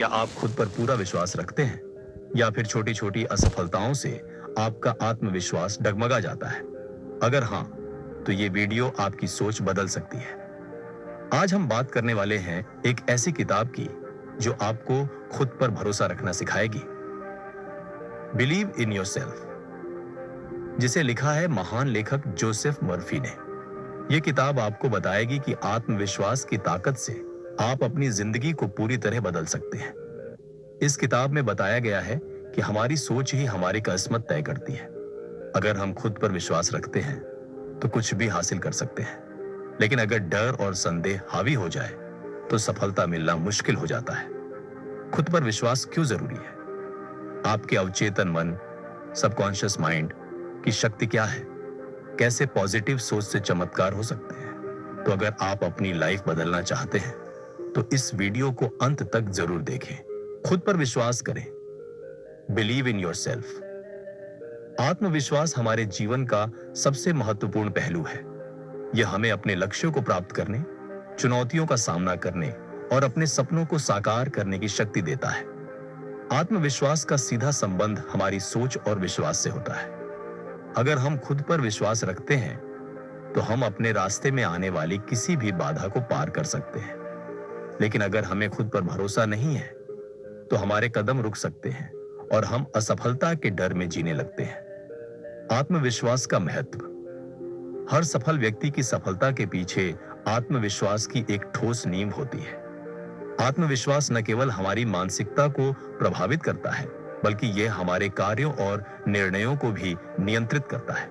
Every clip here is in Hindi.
क्या आप खुद पर पूरा विश्वास रखते हैं या फिर छोटी छोटी असफलताओं से आपका आत्मविश्वास डगमगा जाता है? अगर हाँ, तो ये वीडियो आपकी सोच बदल सकती है। आज हम बात करने वाले हैं एक ऐसी किताब की जो आपको खुद पर भरोसा रखना सिखाएगी। बिलीव इन योरसेल्फ, जिसे लिखा है महान लेखक जोसेफ मर्फी ने। यह किताब आपको बताएगी कि आत्मविश्वास की ताकत से आप अपनी जिंदगी को पूरी तरह बदल सकते हैं। इस किताब में बताया गया है कि हमारी सोच ही हमारी किस्मत तय करती है। अगर हम खुद पर विश्वास रखते हैं तो कुछ भी हासिल कर सकते हैं, लेकिन अगर डर और संदेह हावी हो जाए तो सफलता मिलना मुश्किल हो जाता है। खुद पर विश्वास क्यों जरूरी है? आपके अवचेतन मन, सबकॉन्शियस माइंड की शक्ति क्या है? कैसे पॉजिटिव सोच से चमत्कार हो सकते हैं? तो अगर आप अपनी लाइफ बदलना चाहते हैं तो इस वीडियो को अंत तक जरूर देखें। खुद पर विश्वास करें। Believe in yourself. आत्मविश्वास हमारे जीवन का सबसे महत्वपूर्ण पहलू है। यह हमें अपने लक्ष्यों को प्राप्त करने, चुनौतियों का सामना करने और अपने सपनों को साकार करने की शक्ति देता है। आत्मविश्वास का सीधा संबंध हमारी सोच और विश्वास से होता है। अगर हम खुद पर विश्वास रखते हैं तो हम अपने रास्ते में आने वाली किसी भी बाधा को पार कर सकते हैं। लेकिन अगर हमें खुद पर भरोसा नहीं है तो हमारे कदम रुक सकते हैं और हम असफलता के डर में जीने लगते हैं। आत्मविश्वास का महत्व। हर सफल व्यक्ति की सफलता के पीछे आत्मविश्वास की एक ठोस नींव होती है। आत्मविश्वास न केवल हमारी मानसिकता को प्रभावित करता है, बल्कि यह हमारे कार्यों और निर्णयों को भी नियंत्रित करता है।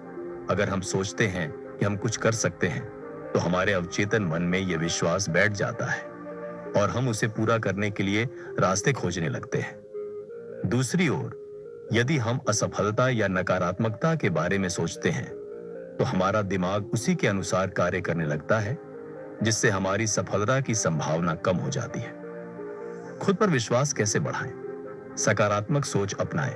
अगर हम सोचते हैं कि हम कुछ कर सकते हैं तो हमारे अवचेतन मन में यह विश्वास बैठ जाता है और हम उसे पूरा करने के लिए रास्ते खोजने लगते हैं। दूसरी ओर, यदि हम असफलता या नकारात्मकता के बारे में सोचते हैं तो हमारा दिमाग उसी के अनुसार कार्य करने लगता है, जिससे हमारी सफलता की संभावना कम हो जाती है। खुद पर विश्वास कैसे बढ़ाएं? सकारात्मक सोच अपनाएं।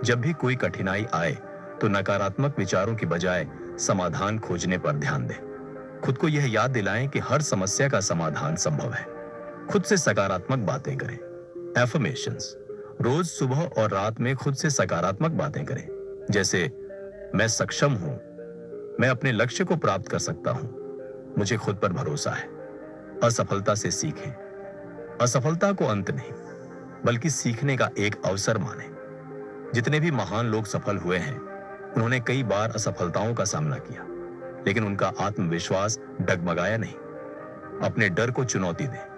जब भी कोई कठिनाई आए तो नकारात्मक विचारों की बजाय समाधान खोजने पर ध्यान दें। खुद को यह याद दिलाएं कि हर समस्या का समाधान संभव है। खुद से सकारात्मक बातें करें। एफर्मेशंस। रोज सुबह और रात में खुद से सकारात्मक बातें करें, जैसे मैं सक्षम हूं, मैं अपने लक्ष्य को प्राप्त कर सकता हूं, मुझे खुद पर भरोसा है। असफलता से सीखें। असफलता को अंत नहीं, बल्कि सीखने का एक अवसर मानें। जितने भी महान लोग सफल हुए हैं, उन्होंने कई बार असफलताओं का सामना किया, लेकिन उनका आत्मविश्वास डगमगाया नहीं। अपने डर को चुनौती दें।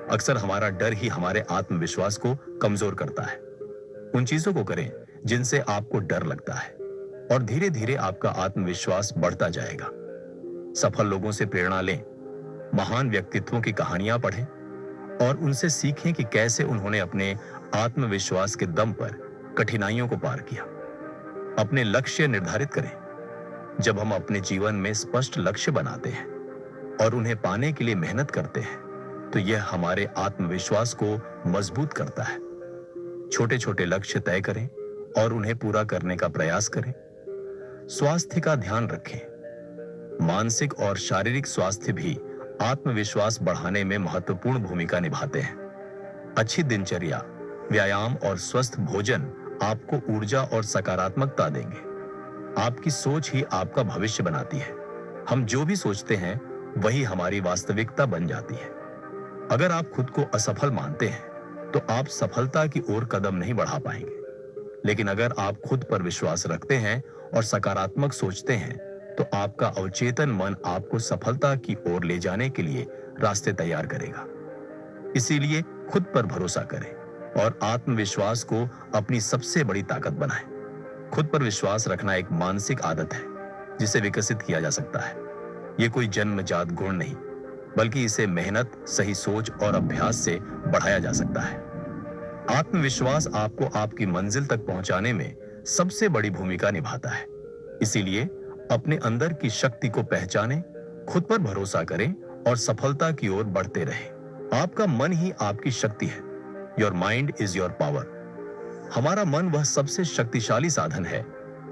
अक्सर हमारा डर ही हमारे आत्मविश्वास को कमजोर करता है। उन चीजों को करें जिनसे आपको डर लगता है और धीरे धीरे आपका आत्मविश्वास बढ़ता जाएगा। सफल लोगों से प्रेरणा लें। महान व्यक्तित्वों की कहानियां पढ़ें और उनसे सीखें कि कैसे उन्होंने अपने आत्मविश्वास के दम पर कठिनाइयों को पार किया। अपने लक्ष्य निर्धारित करें। जब हम अपने जीवन में स्पष्ट लक्ष्य बनाते हैं और उन्हें पाने के लिए मेहनत करते हैं तो यह हमारे आत्मविश्वास को मजबूत करता है। छोटे छोटे लक्ष्य तय करें और उन्हें पूरा करने का प्रयास करें। स्वास्थ्य का ध्यान रखें। मानसिक और शारीरिक स्वास्थ्य भी आत्मविश्वास बढ़ाने में महत्वपूर्ण भूमिका निभाते हैं। अच्छी दिनचर्या, व्यायाम और स्वस्थ भोजन आपको ऊर्जा और सकारात्मकता देंगे। आपकी सोच ही आपका भविष्य बनाती है। हम जो भी सोचते हैं वही हमारी वास्तविकता बन जाती है। अगर आप खुद को असफल मानते हैं तो आप सफलता की ओर कदम नहीं बढ़ा पाएंगे। लेकिन अगर आप खुद पर विश्वास रखते हैं और सकारात्मक सोचते हैं तो आपका अवचेतन मन आपको सफलता की ओर ले जाने के लिए रास्ते तैयार करेगा। इसीलिए खुद पर भरोसा करें और आत्मविश्वास को अपनी सबसे बड़ी ताकत बनाएं। खुद पर विश्वास रखना एक मानसिक आदत है जिसे विकसित किया जा सकता है। यह कोई जन्मजात गुण नहीं, बल्कि इसे मेहनत, सही सोच और अभ्यास से बढ़ाया जा सकता है। आत्मविश्वास आपको आपकी मंजिल तक पहुंचाने में सबसे बड़ी भूमिका निभाता है। इसीलिए अपने अंदर की शक्ति को पहचानें, खुद पर भरोसा करें और सफलता की ओर बढ़ते रहें। आपका मन ही आपकी शक्ति है। Your mind is your power. हमारा मन वह सबसे शक्तिशाली साधन है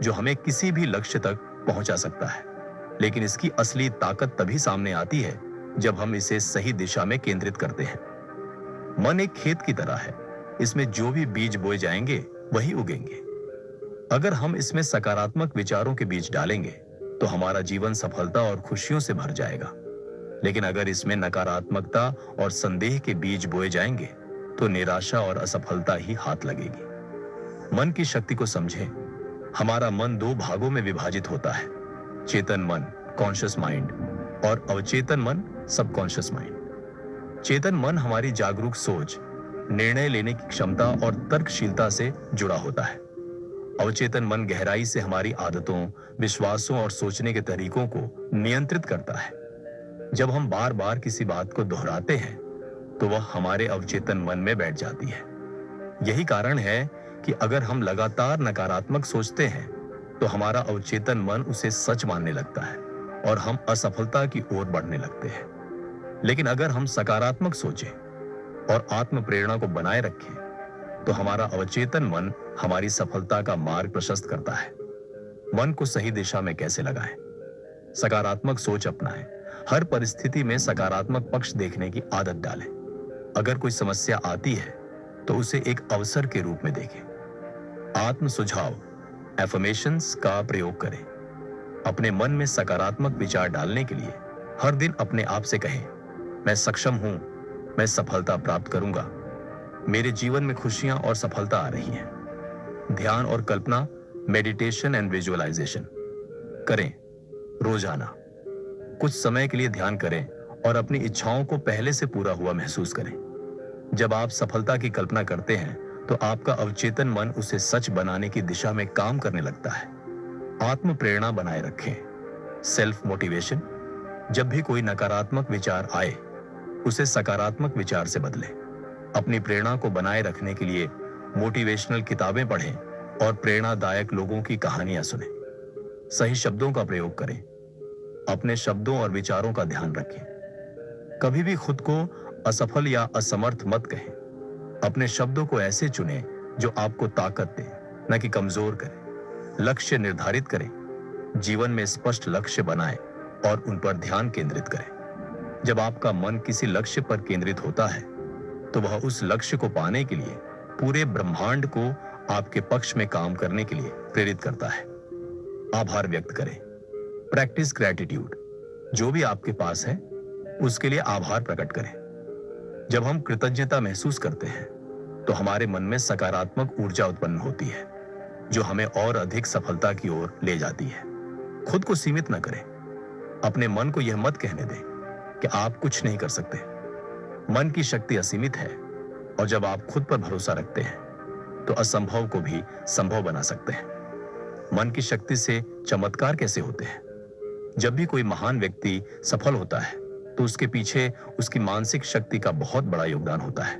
जो हमें किसी भी लक्ष्य तक पहुंचा सकता है। लेकिन इसकी असली ताकत तभी सामने आती है जब हम इसे सही दिशा में केंद्रित करते हैं। मन एक खेत की तरह है इसमें जो भी बीज बोए जाएंगे वही उगेंगे। अगर हम इसमें सकारात्मक विचारों के बीज डालेंगे तो हमारा जीवन सफलता और खुशियों से भर जाएगा। लेकिन अगर इसमें नकारात्मकता और संदेह के बीज बोए जाएंगे तो निराशा और असफलता ही हाथ लगेगी। मन की शक्ति को समझें। हमारा मन दो भागों में विभाजित होता है, चेतन मन कॉन्शियस माइंड और अवचेतन मन सबकॉन्शियस माइंड। चेतन मन हमारी जागरूक सोच, निर्णय लेने की क्षमता और तर्कशीलता से जुड़ा होता है। अवचेतन मन गहराई से हमारी आदतों, विश्वासों और सोचने के तरीकों को नियंत्रित करता है। जब हम बार बार किसी बात को दोहराते हैं तो वह हमारे अवचेतन मन में बैठ जाती है। यही कारण है कि अगर हम लगातार नकारात्मक सोचते हैं तो हमारा अवचेतन मन उसे सच मानने लगता है और हम असफलता की ओर बढ़ने लगते हैं। लेकिन अगर हम सकारात्मक सोचें और आत्म प्रेरणा को बनाए रखें तो हमारा अवचेतन मन हमारी सफलता का मार्ग प्रशस्त करता है। मन को सही दिशा में कैसे लगाएं? सकारात्मक सोच अपनाएं। हर परिस्थिति में सकारात्मक पक्ष देखने की आदत डालें। अगर कोई समस्या आती है तो उसे एक अवसर के रूप में देखें। आत्म सुझाव एफर्मेशंस का प्रयोग करें। अपने मन में सकारात्मक विचार डालने के लिए हर दिन अपने आप से कहें, मैं सक्षम हूं, मैं सफलता प्राप्त करूंगा, मेरे जीवन में खुशियां और सफलता आ रही है। ध्यान और कल्पना मेडिटेशन एंड विजुअलाइजेशन करें। रोजाना कुछ समय के लिए ध्यान करें और अपनी इच्छाओं को पहले से पूरा हुआ महसूस करें। जब आप सफलता की कल्पना करते हैं तो आपका अवचेतन मन उसे सच बनाने की दिशा में काम करने लगता है। आत्म प्रेरणा बनाए रखें। Self motivation. जब भी कोई नकारात्मक विचार आए उसे सकारात्मक विचार से बदलें। अपनी प्रेरणा को बनाए रखने के लिए मोटिवेशनल किताबें पढ़ें और प्रेरणादायक लोगों की कहानियां सुनें। सही शब्दों का प्रयोग करें। अपने शब्दों और विचारों का ध्यान रखें। कभी भी खुद को असफल या असमर्थ मत कहें। अपने शब्दों को ऐसे चुनें जो आपको ताकत दे, न कि कमजोर करें। लक्ष्य निर्धारित करें। जीवन में स्पष्ट लक्ष्य बनाएं और उन पर ध्यान केंद्रित करें। जब आपका मन किसी लक्ष्य पर केंद्रित होता है तो वह उस लक्ष्य को पाने के लिए पूरे ब्रह्मांड को आपके पक्ष में काम करने के लिए प्रेरित करता है। आभार व्यक्त करें। Practice gratitude. जो भी आपके पास है उसके लिए आभार प्रकट करें। जब हम कृतज्ञता महसूस करते हैं तो हमारे मन में सकारात्मक ऊर्जा उत्पन्न होती है जो हमें और अधिक सफलता की ओर ले जाती है। खुद को सीमित न करें। अपने मन को यह मत कहने दें कि आप कुछ नहीं कर सकते। मन की शक्ति असीमित है और जब आप खुद पर भरोसा रखते हैं तो असंभव को भी संभव बना सकते हैं। मन की शक्ति से चमत्कार कैसे होते हैं? जब भी कोई महान व्यक्ति सफल होता है तो उसके पीछे उसकी मानसिक शक्ति का बहुत बड़ा योगदान होता है।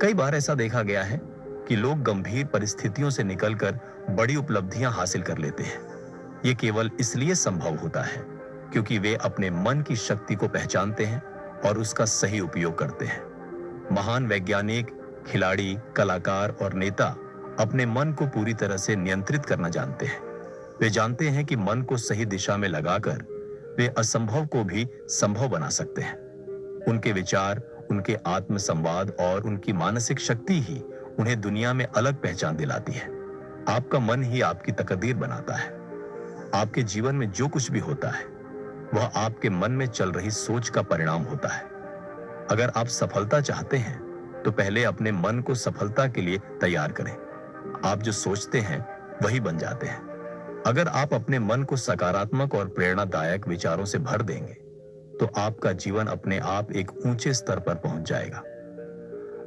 कई बार ऐसा देखा गया है कि लोग गंभीर परिस्थितियों से निकलकर बड़ी उपलब्धियां हासिल कर लेते हैं। ये केवल इसलिए संभव होता है क्योंकि वे अपने मन की शक्ति को पहचानते हैं और उसका सही उपयोग करते हैं। महान वैज्ञानिक, खिलाड़ी, कलाकार और नेता अपने मन को पूरी तरह से नियंत्रित करना जानते हैं। वे जानते हैं कि मन को सही दिशा में लगाकर वे असंभव को भी संभव बना सकते हैं। उनके विचार, उनके आत्म संवाद और उनकी मानसिक शक्ति ही उन्हें दुनिया में अलग पहचान दिलाती है। आपका मन ही आपकी तकदीर बनाता है। आपके जीवन में जो कुछ भी होता है वह आपके मन में चल रही सोच का परिणाम होता है। अगर आप सफलता चाहते हैं तो पहले अपने मन को सफलता के लिए तैयार करें। आप जो सोचते हैं वही बन जाते हैं। अगर आप अपने मन को सकारात्मक और प्रेरणादायक विचारों से भर देंगे तो आपका जीवन अपने आप एक ऊंचे स्तर पर पहुंच जाएगा।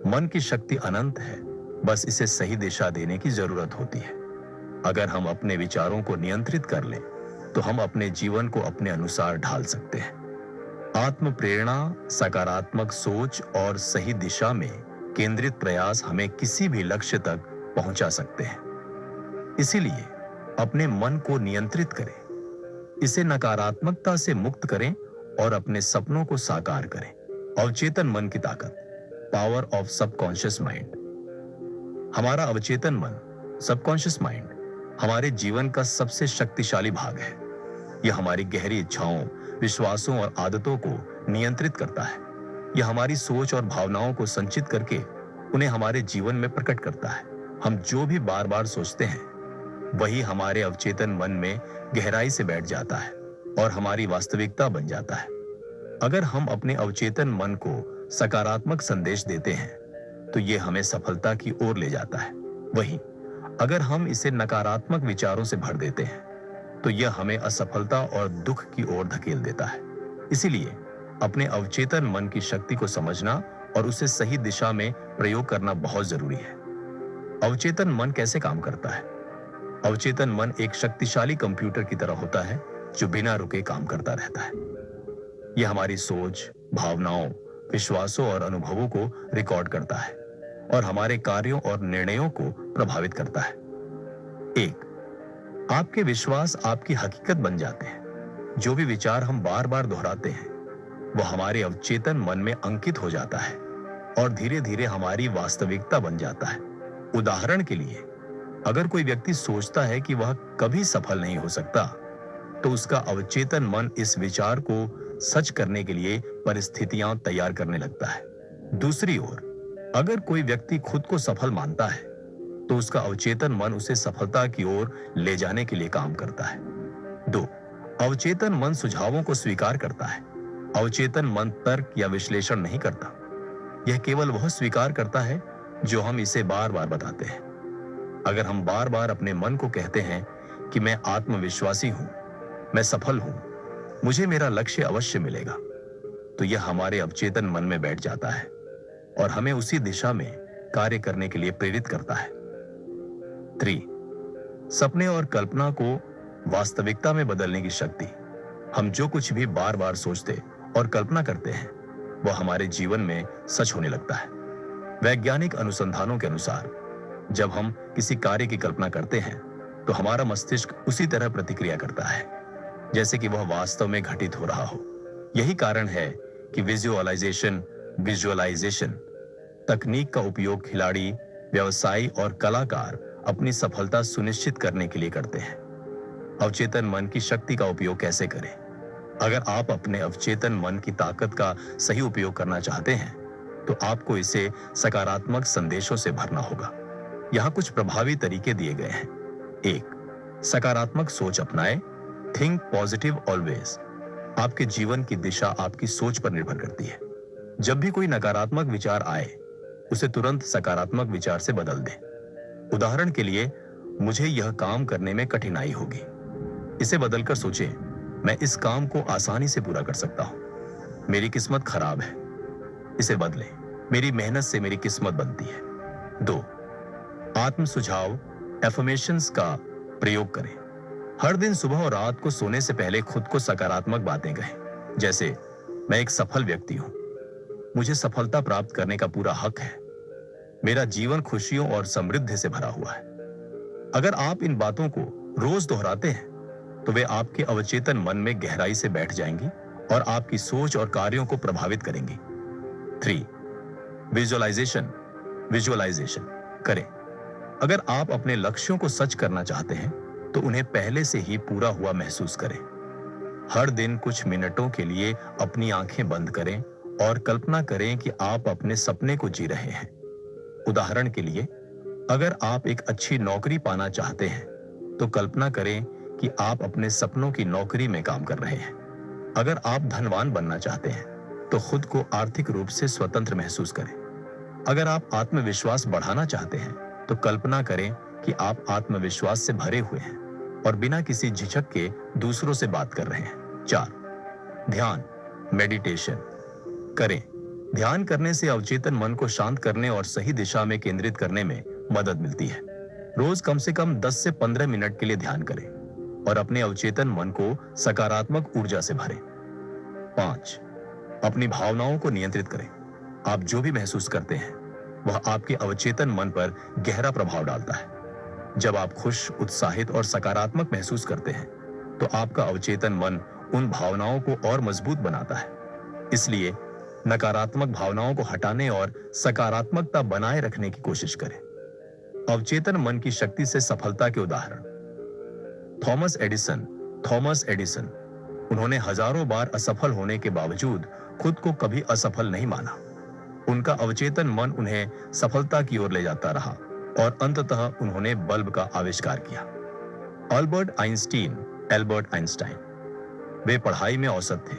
मन की शक्ति अनंत है, बस इसे सही दिशा देने की जरूरत होती है। अगर हम अपने विचारों को नियंत्रित कर लें तो हम अपने जीवन को अपने अनुसार ढाल सकते हैं। आत्म प्रेरणा, सकारात्मक सोच और सही दिशा में केंद्रित प्रयास हमें किसी भी लक्ष्य तक पहुंचा सकते हैं। इसीलिए अपने मन को नियंत्रित करें, इसे नकारात्मकता से मुक्त करें और अपने सपनों को साकार करें। अवचेतन मन की ताकत, पावर ऑफ सबकॉन्शियस माइंड। हमारा अवचेतन मन, सबकॉन्शियस माइंड, हमारे जीवन का सबसे शक्तिशाली भाग है। यह हमारी गहरी इच्छाओं, विश्वासों और आदतों को नियंत्रित करता है। यह हमारी सोच और भावनाओं को संचित करके उन्हें हमारे जीवन में प्रकट करता है। हम जो भी बार बार सोचते हैं वही हमारे अवचेतन मन में गहराई से बैठ जाता है और हमारी वास्तविकता बन जाता है। अगर हम अपने अवचेतन मन को सकारात्मक संदेश देते हैं तो ये हमें सफलता की ओर ले जाता है। वहीं अगर हम इसे नकारात्मक विचारों से भर देते हैं तो यह हमें असफलता और दुख की ओर धकेल देता है। इसीलिए अपने अवचेतन मन की शक्ति को समझना और उसे सही दिशा में प्रयोग करना बहुत जरूरी है। अवचेतन मन कैसे काम करता है? अवचेतन मन एक शक्तिशाली कंप्यूटर की तरह होता है जो बिना रुके काम करता रहता है। यह हमारी सोच, भावनाओं, विश्वासों और अनुभवों को रिकॉर्ड करता है और हमारे कार्यों और निर्णयों को प्रभावित करता है। एक, आपके विश्वास आपकी हकीकत बन जाते हैं। जो भी विचार हम बार बार दोहराते हैं वो हमारे अवचेतन मन में अंकित हो जाता है और धीरे धीरे हमारी वास्तविकता बन जाता है। उदाहरण के लिए, अगर कोई व्यक्ति सोचता है कि वह कभी सफल नहीं हो सकता तो उसका अवचेतन मन इस विचार को सच करने के लिए परिस्थितियां तैयार करने लगता है। दूसरी ओर, अगर कोई व्यक्ति खुद को सफल मानता है तो उसका अवचेतन मन उसे सफलता की ओर ले जाने के लिए काम करता है। 2, अवचेतन मन सुझावों को स्वीकार करता है। अवचेतन मन तर्क या विश्लेषण नहीं करता, यह केवल वह स्वीकार करता है जो हम इसे बार बार बताते हैं। अगर हम बार बार अपने मन को कहते हैं कि मैं आत्मविश्वासी हूं, मैं सफल हूं, मुझे मेरा लक्ष्य अवश्य मिलेगा, तो यह हमारे अवचेतन मन में बैठ जाता है और हमें उसी दिशा में कार्य करने के लिए प्रेरित करता है। 3, सपने और कल्पना को वास्तविकता में बदलने की शक्ति। हम जो कुछ भी बार बार सोचते और कल्पना करते हैं वह हमारे जीवन में सच होने लगता है। वैज्ञानिक अनुसंधानों के अनुसार जब हम किसी कार्य की कल्पना करते हैं तो हमारा मस्तिष्क उसी तरह प्रतिक्रिया करता है जैसे कि वह वास्तव में घटित हो रहा हो। यही कारण है कि विजुअलाइजेशन तकनीक का उपयोग खिलाड़ी, व्यवसायी और कलाकार अपनी सफलता सुनिश्चित करने के लिए करते हैं। अवचेतन मन की शक्ति का उपयोग कैसे करें? अगर आप अपने अवचेतन मन की ताकत का सही उपयोग करना चाहते हैं तो आपको इसे सकारात्मक संदेशों से भरना होगा। यहाँ कुछ प्रभावी तरीके दिए गए हैं। 1, सकारात्मक सोच अपनाएं। Think positive always. आपके जीवन की दिशा आपकी सोच पर निर्भर करती है। जब भी कोई नकारात्मक विचार आए उसे तुरंत सकारात्मक विचार से बदल दें। उदाहरण के लिए, मुझे यह काम करने में कठिनाई होगी, इसे बदलकर सोचें, मैं इस काम को आसानी से पूरा कर सकता हूं। मेरी किस्मत खराब है, इसे बदलें, मेरी मेहनत से मेरी किस्मत बनती है। 2, आत्म सुझाव एफर्मेशंस का प्रयोग करें। हर दिन सुबह और रात को सोने से पहले खुद को सकारात्मक बातें कहें, जैसे मैं एक सफल व्यक्ति हूं, मुझे सफलता प्राप्त करने का पूरा हक है, मेरा जीवन खुशियों और समृद्धि से भरा हुआ है। अगर आप इन बातों को रोज दोहराते हैं तो वे आपके अवचेतन मन में गहराई से बैठ जाएंगी और आपकी सोच और कार्यों को प्रभावित करेंगी। 3, विजुअलाइजेशन करें। अगर आप अपने लक्ष्यों को सच करना चाहते हैं तो उन्हें पहले से ही पूरा हुआ महसूस करें। हर दिन कुछ मिनटों के लिए अपनी आंखें बंद करें और कल्पना करें कि आप अपने सपने को जी रहे हैं। उदाहरण के लिए, अगर आप एक अच्छी नौकरी पाना चाहते हैं तो कल्पना करें कि आप अपने सपनों की नौकरी में काम कर रहे हैं। अगर आप धनवान बनना चाहते हैं तो खुद को आर्थिक रूप से स्वतंत्र महसूस करें। अगर आप आत्मविश्वास बढ़ाना चाहते हैं तो कल्पना करें कि आप आत्मविश्वास से भरे हुए हैं और बिना किसी झिझक के दूसरों से बात कर रहे हैं। 4, ध्यान मेडिटेशन करें। ध्यान करने से अवचेतन मन को शांत करने और सही दिशा में केंद्रित करने में मदद मिलती है। रोज कम से कम 10 से 15 मिनट के लिए ध्यान करें और अपने अवचेतन मन को सकारात्मक ऊर्जा से भरें। 5, अपनी भावनाओं को नियंत्रित करें। आप जो भी महसूस करते हैं वह आपके अवचेतन मन पर गहरा प्रभाव डालता है। जब आप खुश, उत्साहित और सकारात्मक महसूस करते हैं तो आपका अवचेतन मन उन भावनाओं को और मजबूत बनाता है। इसलिए नकारात्मक भावनाओं को हटाने और सकारात्मकता बनाए रखने की कोशिश करें। अवचेतन मन की शक्ति से सफलता के उदाहरण। थॉमस एडिसन, उन्होंने हजारों बार असफल होने के बावजूद खुद को कभी असफल नहीं माना। उनका अवचेतन मन उन्हें सफलता की ओर ले जाता रहा और अंततः उन्होंने बल्ब का आविष्कार किया। एल्बर्ट आइंस्टाइन वे पढ़ाई में औसत थे,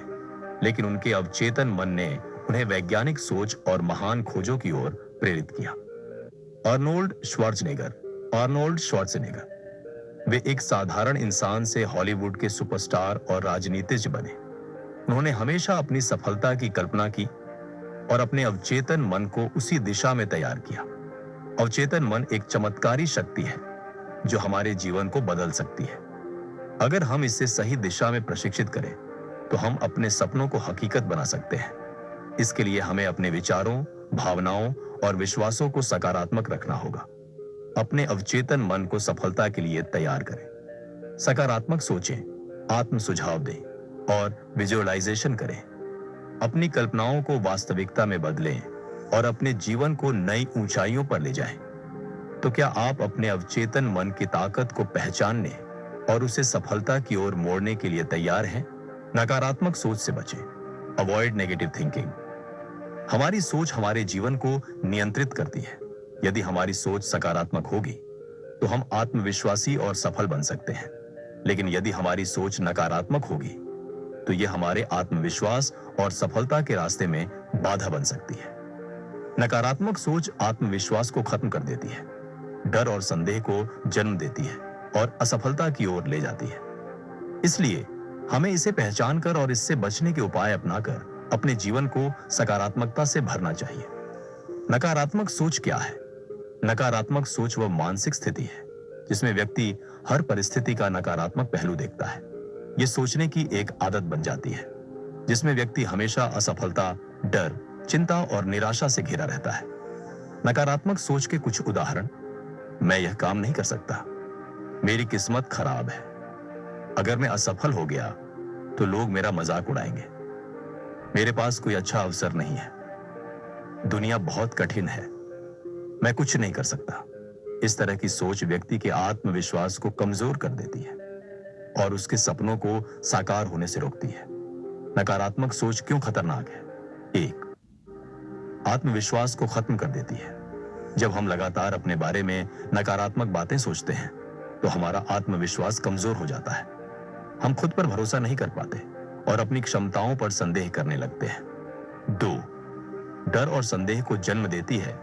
लेकिन उनके अवचेतन मन ने उन्हें वैज्ञानिक सोच और महान खोजों की ओर प्रेरित किया। आर्नोल्ड श्वार्ज़नेगर वे एक साधारण इंसान से हॉलीवुड के सुपरस्टार और राजनीतिज्ञ बने। उन्होंने हमेशा अपनी सफलता की कल्पना की और अपने अवचेतन मन को उसी दिशा में तैयार किया। अवचेतन मन एक चमत्कारी शक्ति है जो हमारे जीवन को बदल सकती है। अगर हम इसे सही दिशा में प्रशिक्षित करें तो हम अपने सपनों को हकीकत बना सकते हैं। इसके लिए हमें अपने विचारों, भावनाओं और विश्वासों को सकारात्मक रखना होगा। अपने अवचेतन मन को सफलता के लिए तैयार करें। सकारात्मक सोचें, आत्म सुझाव दें और विजुअलाइजेशन करें। अपनी कल्पनाओं को वास्तविकता में बदलें और अपने जीवन को नई ऊंचाइयों पर ले जाएं। तो क्या आप अपने अवचेतन मन की ताकत को पहचानने और उसे सफलता की ओर मोड़ने के लिए तैयार हैं? नकारात्मक सोच से बचें। Avoid negative thinking. हमारी सोच हमारे जीवन को नियंत्रित करती है। यदि हमारी सोच सकारात्मक होगी तो हम आत्मविश्वासी और सफल बन सकते हैं, लेकिन यदि हमारी सोच नकारात्मक होगी तो यह हमारे आत्मविश्वास और सफलता के रास्ते में बाधा बन सकती है। नकारात्मक सोच आत्मविश्वास को खत्म कर देती है, डर और संदेह को जन्म देती है और असफलता की ओर ले जाती है। इसलिए हमें इसे पहचान कर और इससे बचने के उपाय अपनाकर अपने जीवन को सकारात्मकता से भरना चाहिए। नकारात्मक सोच क्या है? नकारात्मक सोच वह मानसिक स्थिति है जिसमें व्यक्ति हर परिस्थिति का नकारात्मक पहलू देखता है। यह सोचने की एक आदत बन जाती है जिसमें व्यक्ति हमेशा असफलता, डर, चिंता और निराशा से घिरा रहता है। नकारात्मक सोच के कुछ उदाहरण: मैं यह काम नहीं कर सकता, मेरी किस्मत खराब है, अगर मैं असफल हो गया तो लोग मेरा मजाक उड़ाएंगे, मेरे पास कोई अच्छा अवसर नहीं है, दुनिया बहुत कठिन है, मैं कुछ नहीं कर सकता। इस तरह की सोच व्यक्ति के आत्मविश्वास को कमजोर कर देती है और उसके सपनों को साकार होने से रोकती है। नकारात्मक सोच क्यों खतरनाक है? 1. आत्मविश्वास को खत्म कर देती है। जब हम लगातार अपने बारे में नकारात्मक बातें सोचते हैं तो हमारा आत्मविश्वास कमजोर हो जाता है। हम खुद पर भरोसा नहीं कर पाते और अपनी क्षमताओं पर संदेह करने लगते हैं। 2. डर और संदेह को जन्म देती है।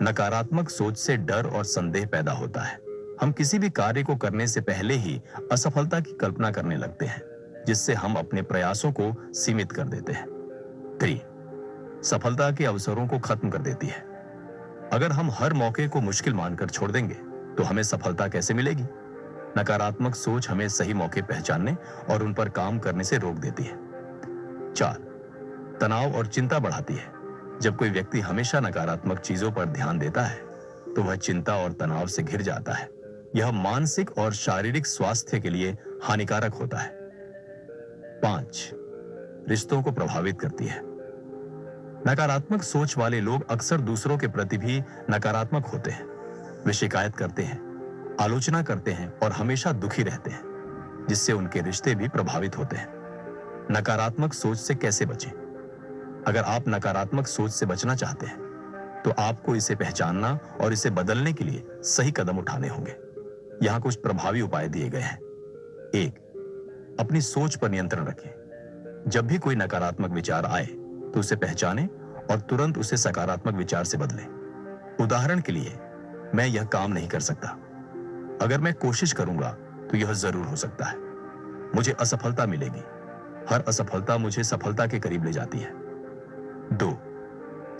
नकारात्मक सोच से डर और संदेह पैदा होता है। हम किसी भी कार्य को करने से पहले ही असफलता की कल्पना करने लगते हैं, जिससे हम अपने प्रयासों को सीमित कर देते हैं। 3. सफलता के अवसरों को खत्म कर देती है। अगर हम हर मौके को मुश्किल मानकर छोड़ देंगे तो हमें सफलता कैसे मिलेगी? नकारात्मक सोच हमें सही मौके पहचानने और उन पर काम करने से रोक देती है। 4. तनाव और चिंता बढ़ाती है। जब कोई व्यक्ति हमेशा नकारात्मक चीजों पर ध्यान देता है तो वह चिंता और तनाव से घिर जाता है। यह मानसिक और शारीरिक स्वास्थ्य के लिए हानिकारक होता है। 5. रिश्तों को प्रभावित करती है। नकारात्मक सोच वाले लोग अक्सर दूसरों के प्रति भी नकारात्मक होते हैं। वे शिकायत करते हैं, आलोचना करते हैं और हमेशा दुखी रहते हैं, जिससे उनके रिश्ते भी प्रभावित होते हैं। नकारात्मक सोच से कैसे बचें? अगर आप नकारात्मक सोच से बचना चाहते हैं तो आपको इसे पहचानना और इसे बदलने के लिए सही कदम उठाने होंगे। यहाँ कुछ प्रभावी उपाय दिए गए हैं। 1. अपनी सोच पर नियंत्रण रखें। जब भी कोई नकारात्मक विचार आए तो उसे पहचानें और तुरंत उसे सकारात्मक विचार से बदलें। उदाहरण के लिए, मैं यह काम नहीं कर सकता, अगर मैं कोशिश करूंगा तो यह जरूर हो सकता है, मुझे असफलता मिलेगी, हर असफलता मुझे सफलता के करीब ले जाती है। 2.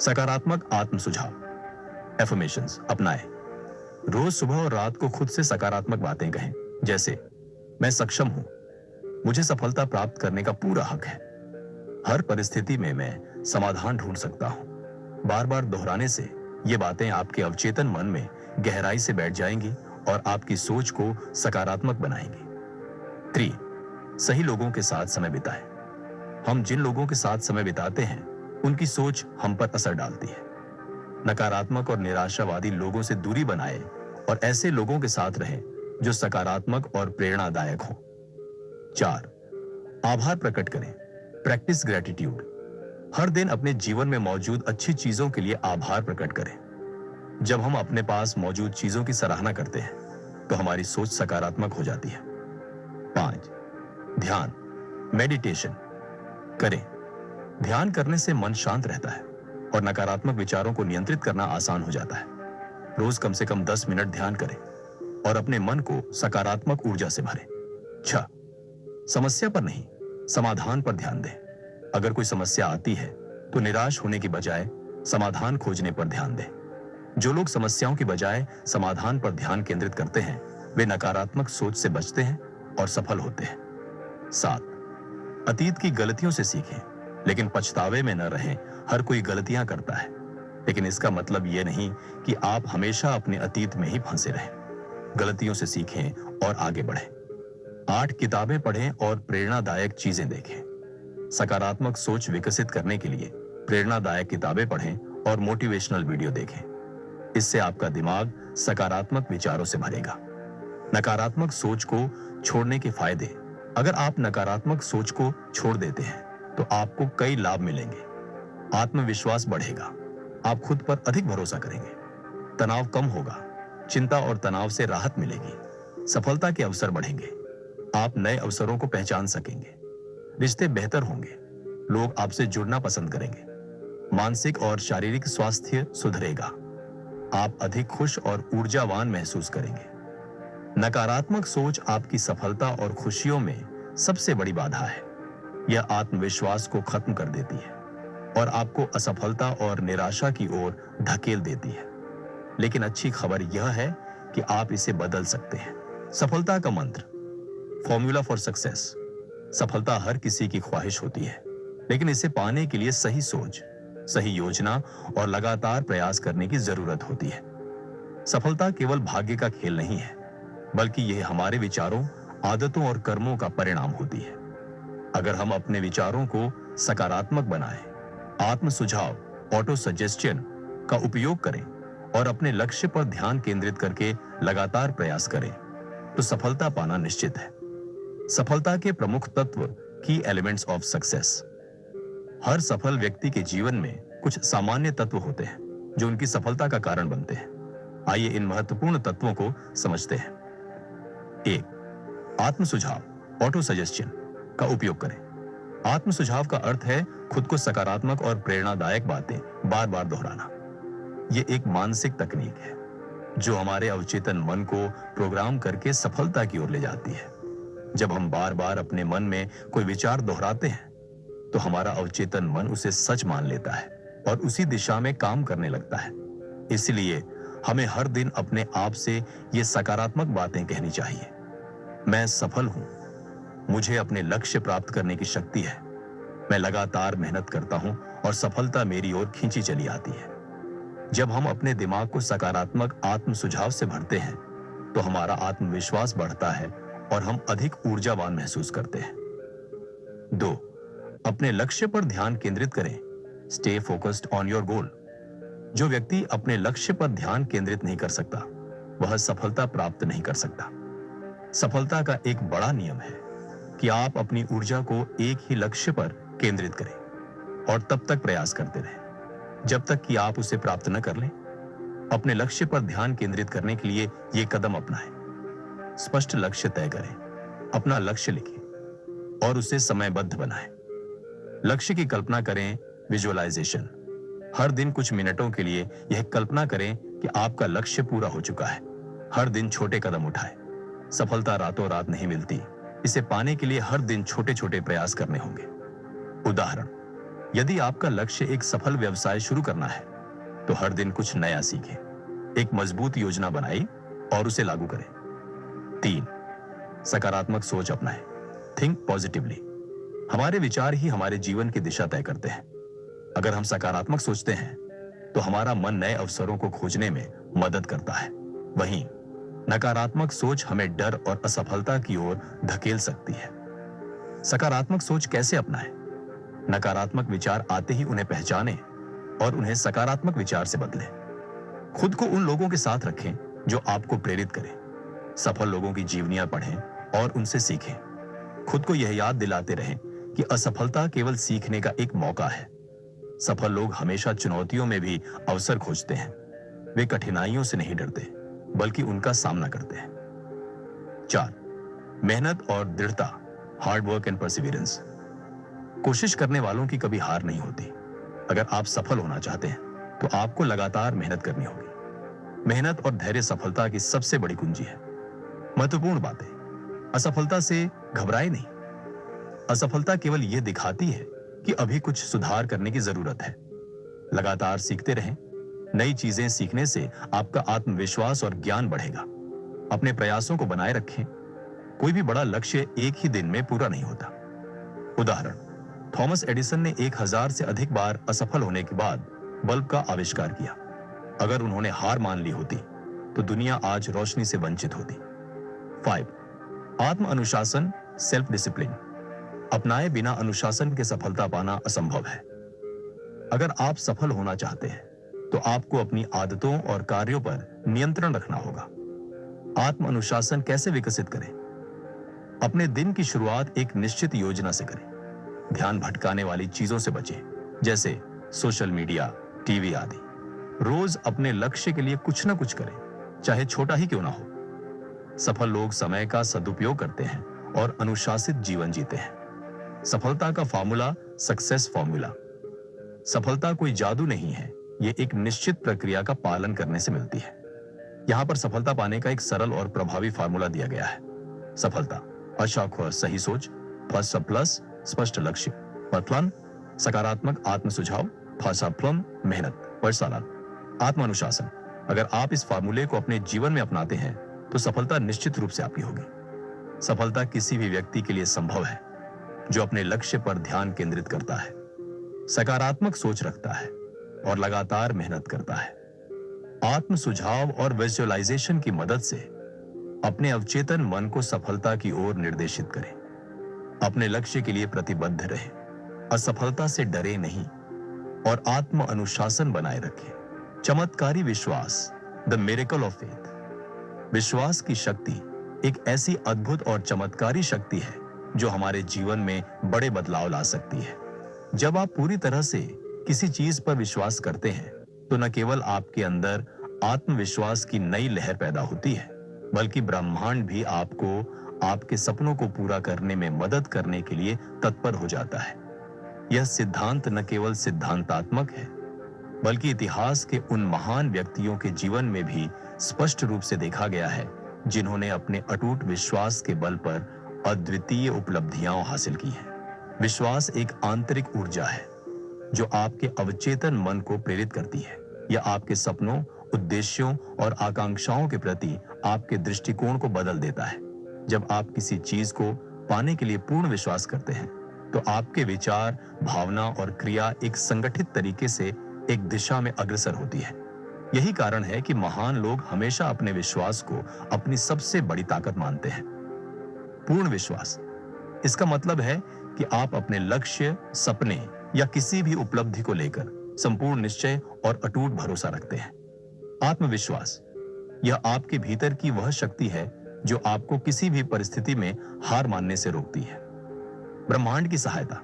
सकारात्मक आत्म सुझाव एफर्मेशंस अपनाएं। रोज सुबह और रात को खुद से सकारात्मक बातें कहें, जैसे मैं सक्षम हूं, मुझे सफलता प्राप्त करने का पूरा हक है, हर परिस्थिति में मैं समाधान ढूंढ सकता हूं। बार बार दोहराने से ये बातें आपके अवचेतन मन में गहराई से बैठ जाएंगी और आपकी सोच को सकारात्मक बनाएंगी। 3. सही लोगों के साथ समय बिताएं। हम जिन लोगों के साथ समय बिताते हैं उनकी सोच हम पर असर डालती है। नकारात्मक और निराशावादी लोगों से दूरी बनाएं और ऐसे लोगों के साथ रहें जो सकारात्मक और प्रेरणादायक हों। 4. आभार प्रकट करें। Practice gratitude. हर दिन अपने जीवन में मौजूद अच्छी चीजों के लिए आभार प्रकट करें। जब हम अपने पास मौजूद चीजों की सराहना करते हैं तो हमारी सोच सकारात्मक हो जाती है। 5. ध्यान, मेडिटेशन करें। ध्यान करने से मन शांत रहता है और नकारात्मक विचारों को नियंत्रित करना आसान हो जाता है। रोज कम से कम 10 मिनट ध्यान करें और अपने मन को सकारात्मक ऊर्जा से भरें। 6. समस्या पर नहीं, समाधान पर ध्यान दें। अगर कोई समस्या आती है तो निराश होने की बजाय समाधान खोजने पर ध्यान दें। जो लोग समस्याओं की बजाय समाधान पर ध्यान केंद्रित करते हैं वे नकारात्मक सोच से बचते हैं और सफल होते हैं। 7. अतीत की गलतियों से सीखें, लेकिन पछतावे में न रहें। हर कोई गलतियां करता है, लेकिन इसका मतलब यह नहीं कि आप हमेशा अपने अतीत में ही फंसे रहें। गलतियों से सीखें और आगे बढ़ें। 8 किताबें पढ़ें और प्रेरणादायक चीजें देखें। सकारात्मक सोच विकसित करने के लिए प्रेरणादायक किताबें पढ़ें और मोटिवेशनल वीडियो देखें। इससे आपका दिमाग सकारात्मक विचारों से भरेगा। नकारात्मक सोच को छोड़ने के फायदे। अगर आप नकारात्मक सोच को छोड़ देते हैं तो आपको कई लाभ मिलेंगे। आत्मविश्वास बढ़ेगा, आप खुद पर अधिक भरोसा करेंगे, तनाव कम होगा, चिंता और तनाव से राहत मिलेगी, सफलता के अवसर बढ़ेंगे, आप नए अवसरों को पहचान सकेंगे, रिश्ते बेहतर होंगे, लोग आपसे जुड़ना पसंद करेंगे, मानसिक और शारीरिक स्वास्थ्य सुधरेगा, आप अधिक खुश और ऊर्जावान महसूस करेंगे। नकारात्मक सोच आपकी सफलता और खुशियों में सबसे बड़ी बाधा है। यह आत्मविश्वास को खत्म कर देती है और आपको असफलता और निराशा की ओर धकेल देती है। लेकिन अच्छी खबर यह है कि आप इसे बदल सकते हैं। सफलता का मंत्र, फॉर्मूला फॉर सक्सेस। सफलता हर किसी की ख्वाहिश होती है, लेकिन इसे पाने के लिए सही सोच, सही योजना और लगातार प्रयास करने की जरूरत होती है। सफलता केवल भाग्य का खेल नहीं है, बल्कि यह हमारे विचारों, आदतों और कर्मों का परिणाम होती है। अगर हम अपने विचारों को सकारात्मक बनाएं, आत्म सुझाव, ऑटो सजेस्शन का उपयोग करें और अपने लक्ष्य पर ध्यान केंद्रित करके लगातार प्रयास करें, तो सफलता पाना निश्चित है। सफलता के प्रमुख तत्व, की एलिमेंट्स ऑफ सक्सेस। हर सफल व्यक्ति के जीवन में कुछ सामान्य तत्व होते हैं जो उनकी सफलता का कारण बनते हैं। आइए इन महत्वपूर्ण तत्वों को समझते हैं। 1. आत्म सुझाव, ऑटो सजेस्शन का उपयोग करें। आत्म सुझाव का अर्थ है खुद को सकारात्मक और प्रेरणादायक बातें बार बार दोहराना। यह एक मानसिक तकनीक है जो हमारे अवचेतन मन को प्रोग्राम करके सफलता की ओर ले जाती है। जब हम बार बार अपने मन में कोई विचार दोहराते हैं तो हमारा अवचेतन मन उसे सच मान लेता है और उसी दिशा में काम करने लगता है। इसलिए हमें हर दिन अपने आप से ये सकारात्मक बातें कहनी चाहिए। मैं सफल हूं, मुझे अपने लक्ष्य प्राप्त करने की शक्ति है, मैं लगातार मेहनत करता हूं और सफलता मेरी ओर खींची चली आती है। जब हम अपने दिमाग को सकारात्मक आत्म सुझाव से भरते हैं तो हमारा आत्मविश्वास बढ़ता है और हम अधिक ऊर्जावान महसूस करते हैं। 2. अपने लक्ष्य पर ध्यान केंद्रित करें। Stay focused on your goal. जो व्यक्ति अपने लक्ष्य पर ध्यान केंद्रित नहीं कर सकता, वह सफलता प्राप्त नहीं कर सकता। सफलता का एक बड़ा नियम है कि आप अपनी ऊर्जा को एक ही लक्ष्य पर केंद्रित करें और तब तक प्रयास करते रहें जब तक कि आप उसे प्राप्त न कर लें। अपने लक्ष्य पर ध्यान केंद्रित करने के लिए ये कदम अपनाएं। स्पष्ट लक्ष्य तय करें, अपना लक्ष्य लिखें और उसे समयबद्ध बनाएं। लक्ष्य की कल्पना करें, विजुअलाइजेशन। हर दिन कुछ मिनटों के लिए यह कल्पना करें कि आपका लक्ष्य पूरा हो चुका है। हर दिन छोटे कदम उठाएं। सफलता रातों रात नहीं मिलती, इसे पाने के लिए हर दिन छोटे छोटे प्रयास करने होंगे। उदाहरण, यदि आपका लक्ष्य एक सफल व्यवसाय शुरू करना है तो हर दिन कुछ नया सीखें, एक मजबूत योजना बनाएं और उसे लागू करें। 3. सकारात्मक सोच अपनाएं। Think positively. हमारे विचार ही हमारे जीवन की दिशा तय करते हैं। अगर हम सकारात्मक सोचते हैं तो हमारा मन नए अवसरों को खोजने में मदद करता है। वहीं नकारात्मक सोच हमें डर और असफलता की ओर धकेल सकती है। सकारात्मक सोच कैसे अपनाएं? नकारात्मक विचार आते ही उन्हें पहचानें और उन्हें सकारात्मक विचार से बदलें। खुद को उन लोगों के साथ रखें जो आपको प्रेरित करें। सफल लोगों की जीवनियां पढ़ें और उनसे सीखें। खुद को यह याद दिलाते रहें कि असफलता केवल सीखने का एक मौका है। सफल लोग हमेशा चुनौतियों में भी अवसर खोजते हैं। वे कठिनाइयों से नहीं डरते, बल्कि उनका सामना करते हैं। 4. मेहनत और दृढ़ता, हार्ड वर्क एंड परसिवियरेंस। कोशिश करने वालों की कभी हार नहीं होती। अगर आप सफल होना चाहते हैं तो आपको लगातार मेहनत करनी होगी। मेहनत और धैर्य सफलता की सबसे बड़ी कुंजी है। महत्वपूर्ण बातें, असफलता से घबराए नहीं। असफलता केवल यह दिखाती है कि अभी कुछ सुधार करने की जरूरत है। लगातार सीखते रहें। नई चीजें सीखने से आपका आत्मविश्वास और ज्ञान बढ़ेगा। अपने प्रयासों को बनाए रखें। कोई भी बड़ा लक्ष्य एक ही दिन में पूरा नहीं होता। उदाहरण, थॉमस एडिसन ने 1000 से अधिक बार असफल होने के बाद बल्ब का आविष्कार किया। अगर उन्होंने हार मान ली होती तो दुनिया आज रोशनी से वंचित होती। 5. आत्म अनुशासन, सेल्फ डिसिप्लिन। अपनाए बिना अनुशासन के सफलता पाना असंभव है। अगर आप सफल होना चाहते हैं तो आपको अपनी आदतों और कार्यों पर नियंत्रण रखना होगा। आत्म अनुशासन कैसे विकसित करें? अपने दिन की शुरुआत एक निश्चित योजना से करें। ध्यान भटकाने वाली चीजों से बचें, जैसे सोशल मीडिया, टीवी आदि। रोज अपने लक्ष्य के लिए कुछ ना कुछ करें, चाहे छोटा ही क्यों ना हो। सफल लोग समय का सदुपयोग करते हैं और अनुशासित जीवन जीते हैं। सफलता का फॉर्मूला, सक्सेस फॉर्मूला। सफलता कोई जादू नहीं है, यह एक निश्चित प्रक्रिया का पालन करने से मिलती है। यहां पर सफलता पाने का एक सरल और प्रभावी फार्मूला दिया गया है। सफलता, अशौक और सही सोच, फर्स्ट प्लस स्पष्ट लक्ष्य, प्लान, सकारात्मक आत्म सुझाव, फासा प्लम मेहनत, परसालान, आत्म अनुशासन। अगर आप इस फार्मूले को अपने जीवन में अपनाते हैं तो सफलता निश्चित रूप से आपकी होगी। सफलता किसी भी व्यक्ति के लिए संभव है जो अपने लक्ष्य पर ध्यान केंद्रित करता है, सकारात्मक सोच रखता है और लगातार मेहनत करता है। आत्म सुझाव और विजुअलाइजेशन की मदद से अपने अवचेतन मन को सफलता की ओर निर्देशित करें। अपने लक्ष्य के लिए प्रतिबद्ध रहें, असफलता से डरे नहीं और आत्म अनुशासन बनाए रखें। चमत्कारी विश्वास, द मिरेकल ऑफ फेथ। विश्वास की शक्ति एक ऐसी अद्भुत और चमत्कारी शक्ति है जो हमारे जीवन में बड़े बदलाव ला सकती है। जब आप पूरी तरह से किसी चीज पर विश्वास करते हैं तो न केवल आपके अंदर आत्मविश्वास की नई लहर पैदा होती है, बल्कि ब्रह्मांड भी आपको आपके सपनों को पूरा करने में मदद करने के लिए तत्पर हो जाता है। यह सिद्धांत न केवल सिद्धांतात्मक है, बल्कि इतिहास के उन महान व्यक्तियों के जीवन में भी स्पष्ट रूप से देखा गया है जिन्होंने अपने अटूट विश्वास के बल पर अद्वितीय उपलब्धियां हासिल की हैं। विश्वास एक आंतरिक ऊर्जा है जो आपके अवचेतन मन को प्रेरित करती है। यह आपके सपनों, उद्देश्यों और आकांक्षाओं के प्रति आपके दृष्टिकोण को बदल देता है। जब आप किसी चीज को पाने के लिए पूर्ण विश्वास करते हैं तो आपके विचार, भावना और क्रिया एक संगठित तरीके से एक दिशा में अग्रसर होती है। यही कारण है कि महान लोग हमेशा अपने विश्वास को अपनी सबसे बड़ी ताकत मानते हैं। पूर्ण विश्वास, इसका मतलब है कि आप अपने लक्ष्य, सपने या किसी भी उपलब्धि को लेकर संपूर्ण निश्चय और अटूट भरोसा रखते हैं। आत्मविश्वास, यह आपके भीतर की वह शक्ति है जो आपको किसी भी परिस्थिति में हार मानने से रोकती है। ब्रह्मांड की सहायता,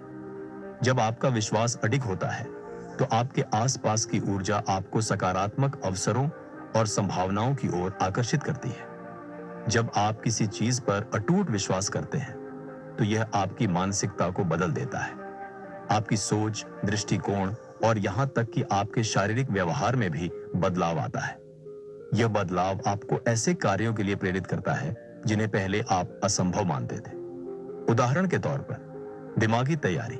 जब आपका विश्वास अडिग होता है तो आपके आसपास की ऊर्जा आपको सकारात्मक अवसरों और संभावनाओं की ओर आकर्षित करती है। जब आप किसी चीज पर अटूट विश्वास करते हैं तो यह आपकी मानसिकता को बदल देता है। आपकी सोच, दृष्टिकोण और यहां तक कि आपके शारीरिक व्यवहार में भी बदलाव आता है। यह बदलाव आपको ऐसे कार्यों के लिए प्रेरित करता है जिन्हें पहले आप असंभव मानते थे। उदाहरण के तौर पर दिमागी तैयारी,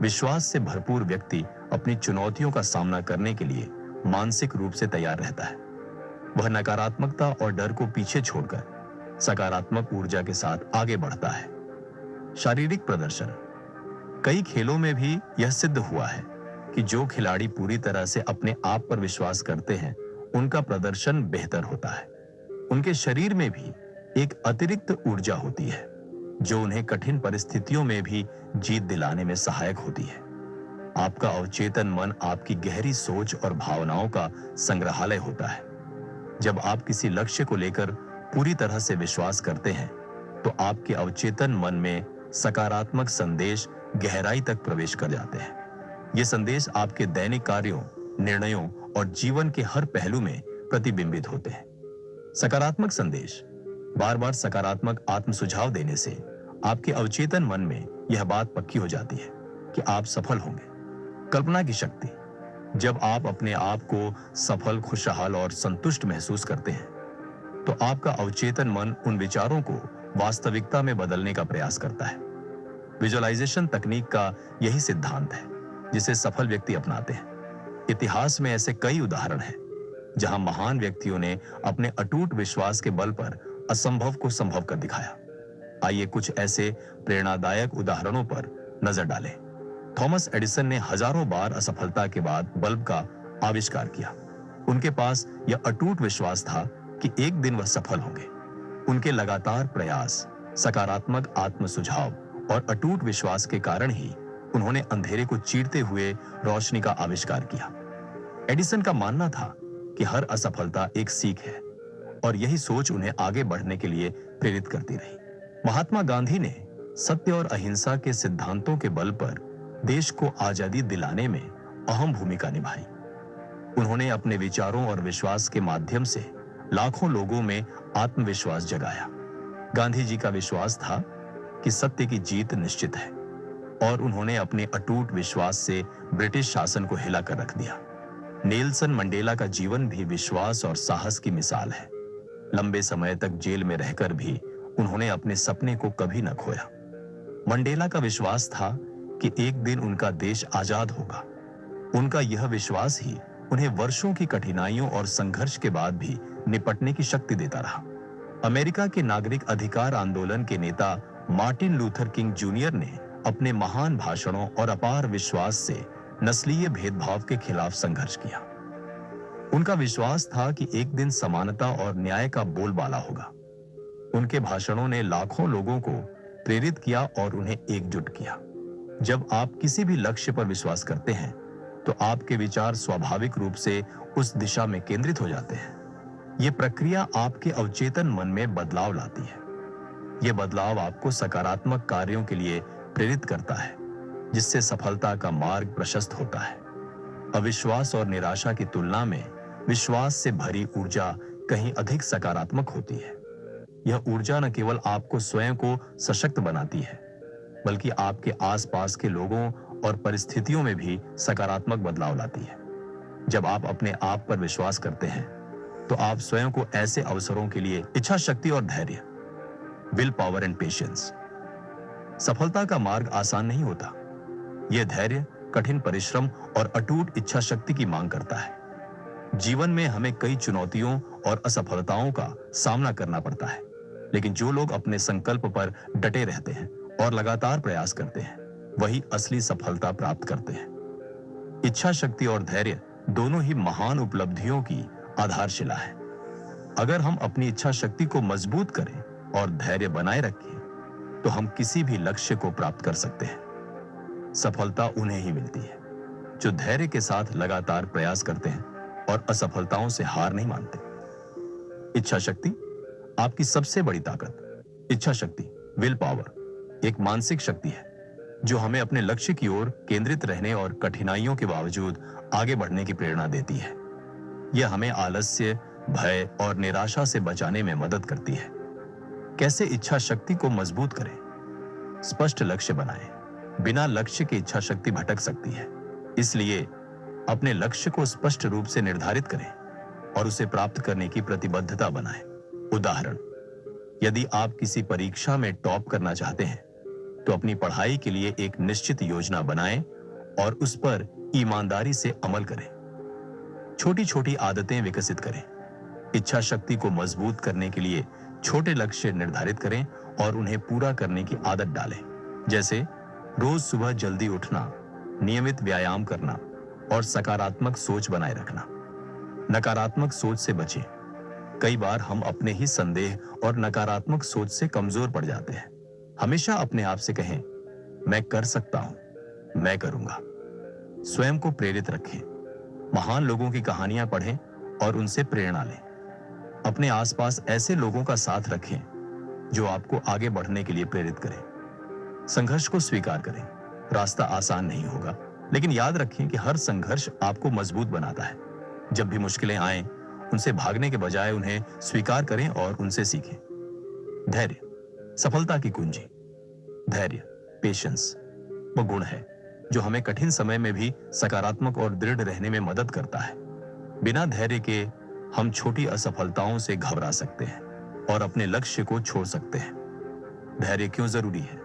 विश्वास से भरपूर व्यक्ति अपनी चुनौतियों का सामना करने के लिए मानसिक रूप से तैयार रहता है। वह नकारात्मकता और डर को पीछे छोड़कर सकारात्मक ऊर्जा के साथ आगे बढ़ता है। शारीरिक प्रदर्शन, कई खेलों में भी यह सिद्ध हुआ है कि जो खिलाड़ी पूरी तरह से अपने आप पर विश्वास करते हैं उनका प्रदर्शन बेहतर होता है। उनके शरीर में भी एक अतिरिक्त ऊर्जा होती है जो उन्हें कठिन परिस्थितियों में भी जीत दिलाने में सहायक होती है। आपका अवचेतन मन आपकी गहरी सोच और भावनाओं का संग्रहालय होता है। जब आप किसी लक्ष्य को लेकर पूरी तरह से विश्वास करते हैं तो आपके अवचेतन मन में सकारात्मक संदेश गहराई तक प्रवेश कर जाते हैं। ये संदेश आपके दैनिक कार्यों, निर्णयों और जीवन के हर पहलू में प्रतिबिंबित होते हैं। सकारात्मक संदेश। बार बार सकारात्मक आत्म सुझाव देने से आपके अवचेतन मन में यह बात पक्की हो जाती है कि आप सफल होंगे। कल्पना की शक्ति। जब आप अपने आप को सफल, खुशहाल और संतुष्ट महसूस करते हैं, तो आपका अवचेतन मन उन विचारों को वास्तविकता में बदलने का प्रयास करता है। विजुअलाइजेशन तकनीक का यही सिद्धांत है जिसे सफल व्यक्ति अपनाते हैं। इतिहास में ऐसे कई उदाहरण हैं जहां महान व्यक्तियों ने अपने अटूट विश्वास के बल पर असंभव को संभव कर दिखाया। आइए कुछ ऐसे प्रेरणादायक उदाहरणों पर नजर डालें। थॉमस एडिसन ने हजारों बार असफलता के बाद बल्ब का आविष्कार किया। उनके पास यह अटूट विश्वास था कि एक दिन वह सफल होंगे। उनके लगातार प्रयास, सकारात्मक आत्म सुझाव और अटूट विश्वास के कारण ही उन्होंने अंधेरे को चीरते हुए रोशनी का आविष्कार किया। एडिसन का मानना था कि हर असफलता एक सीख है और यही सोच उन्हें आगे बढ़ने के लिए प्रेरित करती रही। महात्मा गांधी ने सत्य और अहिंसा के सिद्धांतों के बल पर देश को आजादी दिलाने में अहम भूमिका निभाई। उन्होंने अपने विचारों और विश्वास के माध्यम से लाखों लोगों में आत्मविश्वास जगाया। गांधी जी का विश्वास था कि सत्य की जीत निश्चित है और उन्होंने अपने अटूट विश्वास से ब्रिटिश शासन को हिलाकर रख दिया। नेल्सन मंडेला का जीवन भी विश्वास और साहस की मिसाल है। लंबे समय तक जेल में रहकर भी उन्होंने अपने सपने को कभी न खोया। मंडेला का विश्वास था कि एक दिन उनका देश आजाद होगा। उनका यह विश्वास ही उन्हें वर्षों की कठिनाइयों और संघर्ष के बाद भी निपटने की शक्ति देता रहा। अमेरिका के नागरिक अधिकार आंदोलन के नेता मार्टिन लूथर किंग जूनियर ने अपने महान भाषणों और अपार विश्वास से नस्लीय भेदभाव के खिलाफ संघर्ष किया। उनका विश्वास था कि एक दिन समानता और न्याय का बोलबाला होगा। उनके भाषणों ने लाखों लोगों को प्रेरित किया और उन्हें एकजुट किया। जब आप किसी भी लक्ष्य पर विश्वास करते हैं, तो आपके विचार स्वाभाविक रूप से उस दिशा में केंद्रित हो जाते हैं। यह प्रक्रिया आपके अवचेतन मन में बदलाव लाती है। यह बदलाव आपको सकारात्मक कार्यों के लिए प्रेरित करता है, जिससे सफलता का मार्ग प्रशस्त होता है। अविश्वास और निराशा की तुलना में विश्वास से भरी ऊर्जा कहीं अधिक सकारात्मक होती है। यह ऊर्जा न केवल आपको स्वयं को सशक्त बनाती है, बल्कि आपके आसपास के लोगों और परिस्थितियों में भी सकारात्मक बदलाव लाती है। जब आप अपने आप पर विश्वास करते हैं, तो आप स्वयं को ऐसे अवसरों के लिए इच्छा शक्ति और धैर्य, विल पावर एंड पेशेंस। सफलता का मार्ग आसान नहीं होता। यह धैर्य, कठिन परिश्रम और अटूट इच्छा शक्ति की मांग करता है। जीवन में हमें कई चुनौतियों और असफलताओं का सामना करना पड़ता है, लेकिन जो लोग अपने संकल्प पर डटे रहते हैं और लगातार प्रयास करते हैं, वही असली सफलता प्राप्त करते हैं। इच्छा शक्ति और धैर्य दोनों ही महान उपलब्धियों की आधारशिला है। अगर हम अपनी इच्छा शक्ति को मजबूत करें और धैर्य बनाए रखें, तो हम किसी भी लक्ष्य को प्राप्त कर सकते हैं। सफलता उन्हें ही मिलती है जो धैर्य के साथ लगातार प्रयास करते हैं और असफलताओं से हार नहीं मानते। इच्छा शक्ति आपकी सबसे बड़ी ताकत। इच्छा शक्ति, विल पावर, एक मानसिक शक्ति है जो हमें अपने लक्ष्य की ओर केंद्रित रहने और कठिनाइयों के बावजूद आगे बढ़ने की प्रेरणा देती है। यह हमें आलस्य, भय और निराशा से बचाने में मदद करती है। कैसे इच्छा शक्ति को मजबूत करें? स्पष्ट लक्ष्य बनाएं। बिना लक्ष्य के इच्छा शक्ति भटक सकती है। इसलिए अपने लक्ष्य को स्पष्ट रूप से निर्धारित करें और उसे प्राप्त करने की प्रतिबद्धता बनाएं। उदाहरण, यदि आप किसी परीक्षा में टॉप करना चाहते हैं, तो अपनी पढ़ाई के लिए एक निश्चित योजना बनाएं और उस पर ईमानदारी से अमल करें। छोटी छोटी आदतें विकसित करें। इच्छा शक्ति को मजबूत करने के लिए छोटे लक्ष्य निर्धारित करें और उन्हें पूरा करने की आदत डालें, जैसे रोज सुबह जल्दी उठना, नियमित व्यायाम करना और सकारात्मक सोच बनाए रखना। नकारात्मक सोच से बचें। कई बार हम अपने ही संदेह और नकारात्मक सोच से कमजोर पड़ जाते हैं। हमेशा अपने आप से कहें, मैं कर सकता हूं, मैं करूंगा। स्वयं को प्रेरित रखें। महान लोगों की कहानियां पढ़ें और उनसे प्रेरणा लें। अपने आसपास ऐसे लोगों का साथ रखें जो आपको आगे बढ़ने के लिए प्रेरित करें। संघर्ष को स्वीकार करें। रास्ता आसान नहीं होगा, लेकिन याद रखें कि हर संघर्ष आपको मजबूत बनाता है। जब भी मुश्किलें आएं, उनसे भागने के बजाय उन्हें स्वीकार करें और उनसे सीखें। धैर्य सफलता की कुंजी। धैर्य, पेशेंस वो गुण है जो हमें कठिन समय में भी सकारात्मक और दृढ़ रहने में मदद करता है। बिना धैर्य के हम छोटी असफलताओं से घबरा सकते हैं और अपने लक्ष्य को छोड़ सकते हैं। धैर्य क्यों जरूरी है?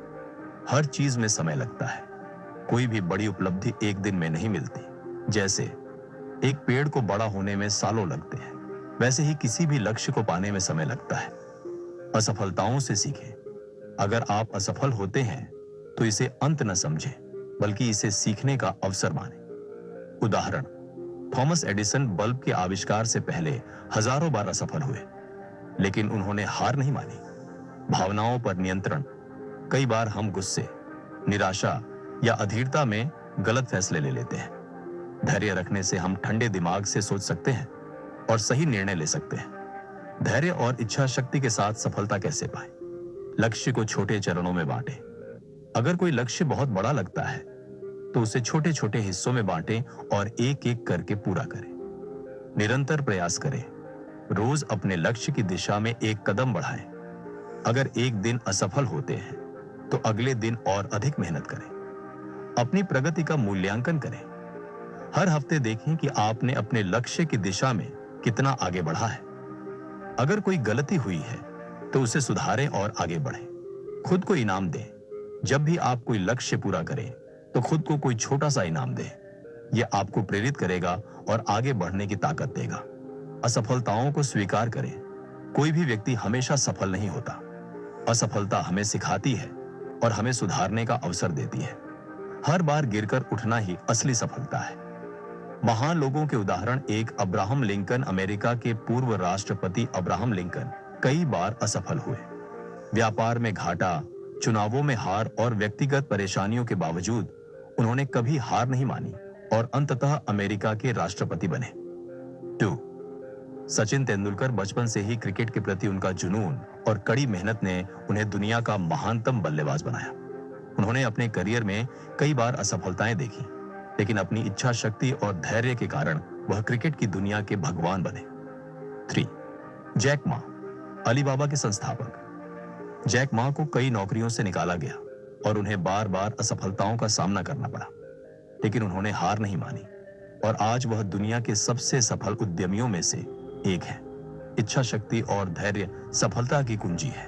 हर चीज में समय लगता है। कोई भी बड़ी उपलब्धि एक दिन में नहीं मिलती। जैसे एक पेड़ को बड़ा होने में सालों लगते हैं, वैसे ही किसी भी लक्ष्य को पाने में समय लगता है। असफलताओं से सीखें। अगर आप असफल होते हैं तो इसे अंत न समझें, बल्कि इसे सीखने का अवसर मानें। उदाहरण, थॉमस एडिसन बल्ब के आविष्कार से पहले हजारों बार असफल हुए, लेकिन उन्होंने हार नहीं मानी। भावनाओं पर नियंत्रण। कई बार हम गुस्से, निराशा या अधीरता में गलत फैसले ले लेते हैं। धैर्य रखने से हम ठंडे दिमाग से सोच सकते हैं और सही निर्णय ले सकते हैं। धैर्य और इच्छा शक्ति के साथ सफलता कैसे पाएं? लक्ष्य को छोटे चरणों में बांटें। अगर कोई लक्ष्य बहुत बड़ा लगता है तो उसे छोटे छोटे हिस्सों में बांटें और एक एक करके पूरा करें। निरंतर प्रयास करें। रोज अपने लक्ष्य की दिशा में एक कदम बढ़ाएं। अगर एक दिन असफल होते हैं तो अगले दिन और अधिक मेहनत करें। अपनी प्रगति का मूल्यांकन करें। हर हफ्ते देखें कि आपने अपने लक्ष्य की दिशा में कितना आगे बढ़ा है। अगर कोई गलती हुई है तो उसे सुधारें और आगे बढ़ें। खुद को इनाम दें। जब भी आप कोई लक्ष्य पूरा करें तो खुद को कोई छोटा सा इनाम दें। यह आपको प्रेरित करेगा और आगे बढ़ने की ताकत देगा। असफलताओं को स्वीकार करें। कोई भी व्यक्ति हमेशा सफल नहीं होता। असफलता हमें सिखाती है और हमें सुधारने का अवसर देती है। हर बार गिरकर उठना ही असली सफलता है। महान लोगों के उदाहरण, एक अब्राहम लिंकन। अमेरिका के पूर्व राष्ट्रपति अब्राहम लिंकन कई बार असफल हुए। व्यापार में घाटा, चुनावों में हार और व्यक्तिगत परेशानियों के बावजूद उन्होंने कभी हार नहीं मानी और अंततः अमेरिका के राष्ट्रपति बने। 2. सचिन तेंदुलकर। बचपन से ही क्रिकेट के प्रति उनका जुनून और कड़ी मेहनत ने उन्हें दुनिया का महानतम बल्लेबाज बनाया। उन्होंने अपने करियर में कई बार असफलताएं देखी, लेकिन अपनी इच्छा शक्ति और धैर्य के कारण वह क्रिकेट की दुनिया के भगवान बने। 3. Jack Ma. अलीबाबा के संस्थापक। जैक मा को कई नौकरियों से निकाला गया और उन्हें बार बार असफलताओं का सामना करना पड़ा, लेकिन उन्होंने हार नहीं मानी और आज वह दुनिया के सबसे सफल उद्यमियों में से एक है। इच्छा शक्ति और धैर्य सफलता की कुंजी है।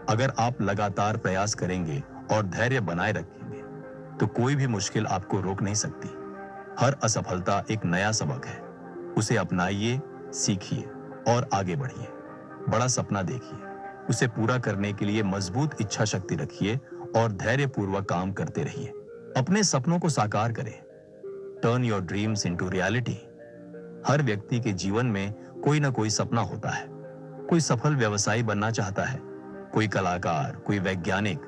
अगर आप लगातार प्रयास करेंगे और धैर्य बनाए रखेंगे तो कोई भी मुश्किल आपको रोक नहीं सकती। हर असफलता एक नया सबक है। उसे अपनाइए, सीखिए और आगे बढ़िए। बड़ा सपना देखिए, उसे पूरा करने के लिए मजबूत इच्छा शक्ति रखिए और धैर्यपूर्वक काम करते रहिए। अपने सपनों को साकार करें। Turn your dreams into reality. हर व्यक्ति के जीवन में कोई ना कोई सपना होता है। कोई सफल व्यवसायी बनना चाहता है, कोई कलाकार, कोई वैज्ञानिक,